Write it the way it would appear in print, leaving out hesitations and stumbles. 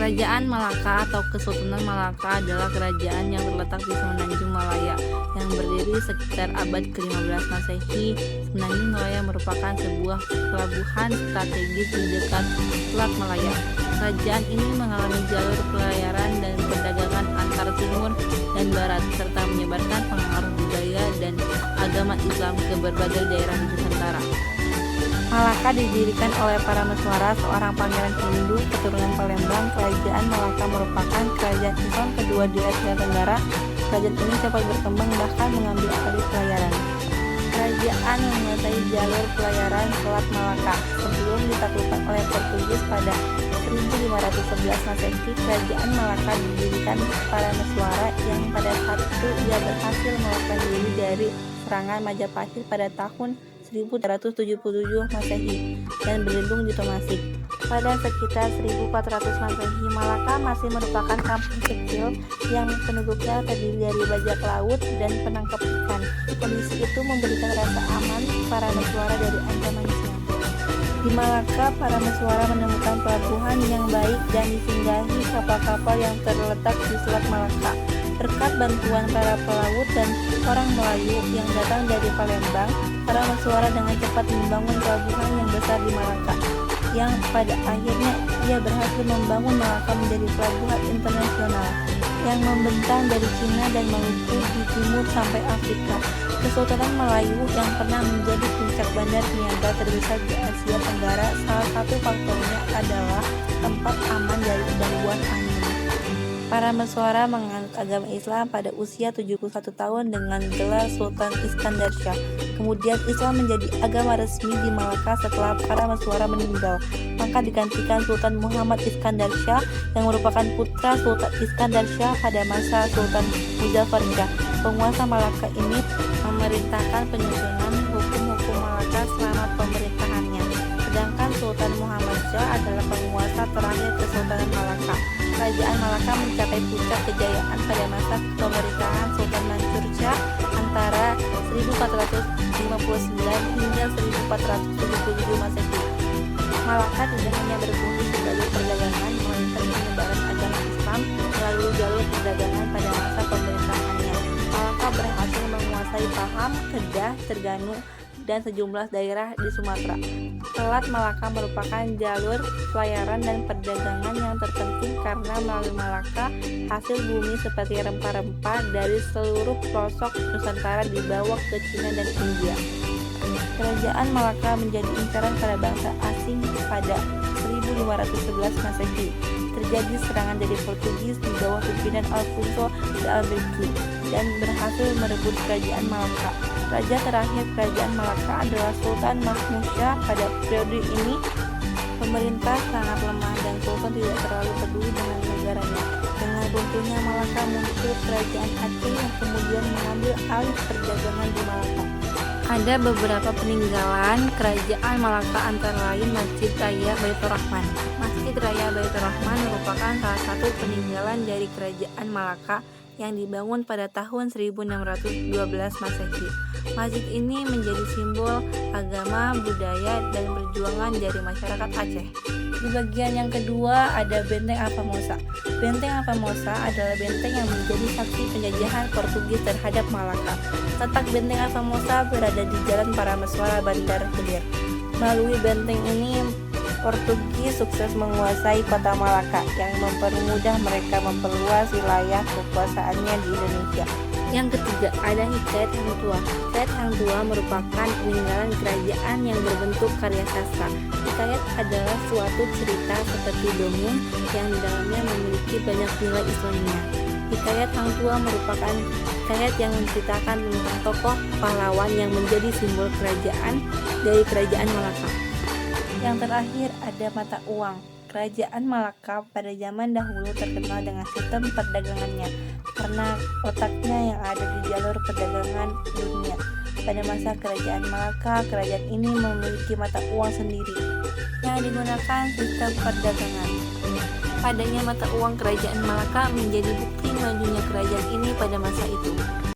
Kerajaan Malaka atau Kesultanan Malaka adalah kerajaan yang terletak di Semenanjung Malaya yang berdiri sekitar abad ke-15 Masehi. Semenanjung Malaya merupakan sebuah pelabuhan strategis di dekat Selat Malaya. Kerajaan ini mengalami jalur pelayaran dan perdagangan antar timur dan barat serta menyebarkan pengaruh budaya dan agama Islam ke berbagai daerah di Nusantara. Malaka didirikan oleh Parameswara, seorang pangeran Hindu keturunan Palembang. Kerajaan Malaka merupakan kerajaan Islam kedua di Asia Tenggara. Kerajaan ini cepat berkembang bahkan mengambil alih pelayaran. Kerajaan menguasai jalur pelayaran Selat Malaka sebelum ditaklukkan oleh Portugis pada 1511 Masehi. Kerajaan Malaka didirikan Parameswara yang pada saat itu ia berhasil meloloskan diri dari serangan Majapahit pada tahun 1377 Masehi dan berlindung di Tomasik. Pada sekitar 1400 Masehi, Malaka masih merupakan kampung kecil yang penduduknya terdiri dari bajak laut dan penangkap ikan. Kondisi itu memberikan rasa aman para Parameswara dari ancaman Islam. Di Malaka, Parameswara menemukan pelabuhan yang baik dan disinggahi kapal-kapal yang terletak di Selat Malaka. Berkat bantuan para pelaut dan orang Melayu yang datang dari Palembang, Parameswara dengan cepat membangun pelabuhan yang besar di Malaka, yang pada akhirnya ia berhasil membangun Malaka menjadi pelabuhan internasional yang membentang dari Cina dan Maluku di timur sampai Afrika. Kesultanan Melayu yang pernah menjadi puncak bandar niaga terbesar di Asia Tenggara, salah satu faktornya adalah tempat aman dari gangguan angin. Parameswara menganut agama Islam pada usia 71 tahun dengan gelar Sultan Iskandar Shah. Kemudian Islam menjadi agama resmi di Malaka setelah Parameswara meninggal, maka digantikan Sultan Muhammad Iskandar Shah yang merupakan putra Sultan Iskandar Shah pada masa Sultan Muzaffar Shah. Penguasa Malaka ini memerintahkan penyusunan hukum-hukum Malaka selama pemerintahannya. Sedangkan Sultan Muhammad Shah adalah penguasa terakhir Kesultanan Malaka. Kerajaan Malaka mencapai puncak kejayaan pada masa pemerintahan Sultan Mansur Shah antara 1459 hingga 1477 Masehi. Malaka tidak hanya berfungsi sebagai perdagangan, melainkan penyebaran agama Islam melalui jalur perdagangan pada masa pemerintahannya. Malaka berhasil menguasai Pahang, Kedah, Terengganu, dan sejumlah daerah di Sumatera. Selat Malaka merupakan jalur pelayaran dan perdagangan yang terpenting karena melalui Malaka hasil bumi seperti rempah-rempah dari seluruh pelosok Nusantara dibawa ke Cina dan India. Kerajaan Malaka menjadi incaran para bangsa asing pada 1511 Masehi. Terjadi serangan dari Portugis di bawah pimpinan Alfonso de Albuquerque dan berhasil merebut kerajaan Malaka. Raja terakhir kerajaan Malaka adalah Sultan Mahmud Shah. Pada periode ini, pemerintah sangat lemah dan Sultan tidak terlalu peduli dengan negaranya. Dengan runtuhnya Malaka, muncul kerajaan Aceh yang kemudian mengambil alih perdagangan di Malaka. Ada beberapa peninggalan kerajaan Malaka antara lain Masjid Raya Baitur Rahman. Masjid Raya Baitur Rahman merupakan salah satu peninggalan dari kerajaan Malaka yang dibangun pada tahun 1612 Masehi. Masjid ini menjadi simbol agama, budaya, dan perjuangan dari masyarakat Aceh. Di bagian yang kedua ada Benteng Alfamosa. Benteng Alfamosa adalah benteng yang menjadi saksi penjajahan Portugis terhadap Malaka. Letak Benteng Alfamosa berada di Jalan Parameswara, Bandar Gedir. Melalui benteng ini, Portugis sukses menguasai kota Malaka yang mempermudah mereka memperluas wilayah kekuasaannya di Indonesia. Yang ketiga ada Hikayat Hang Tuah. Hikayat Hang Tuah merupakan peninggalan kerajaan yang berbentuk karya sastra. Hikayat adalah suatu cerita seperti dongeng yang di dalamnya memiliki banyak nilai Islamnya. Hikayat Hang Tuah merupakan hikayat yang menceritakan tentang tokoh pahlawan yang menjadi simbol kerajaan dari kerajaan Malaka. Yang terakhir ada mata uang. Kerajaan Malaka pada zaman dahulu terkenal dengan sistem perdagangannya karena letaknya yang ada di jalur perdagangan dunia. Pada masa kerajaan Malaka, kerajaan ini memiliki mata uang sendiri yang digunakan sistem perdagangan. Adanya mata uang kerajaan Malaka menjadi bukti majunya kerajaan ini pada masa itu.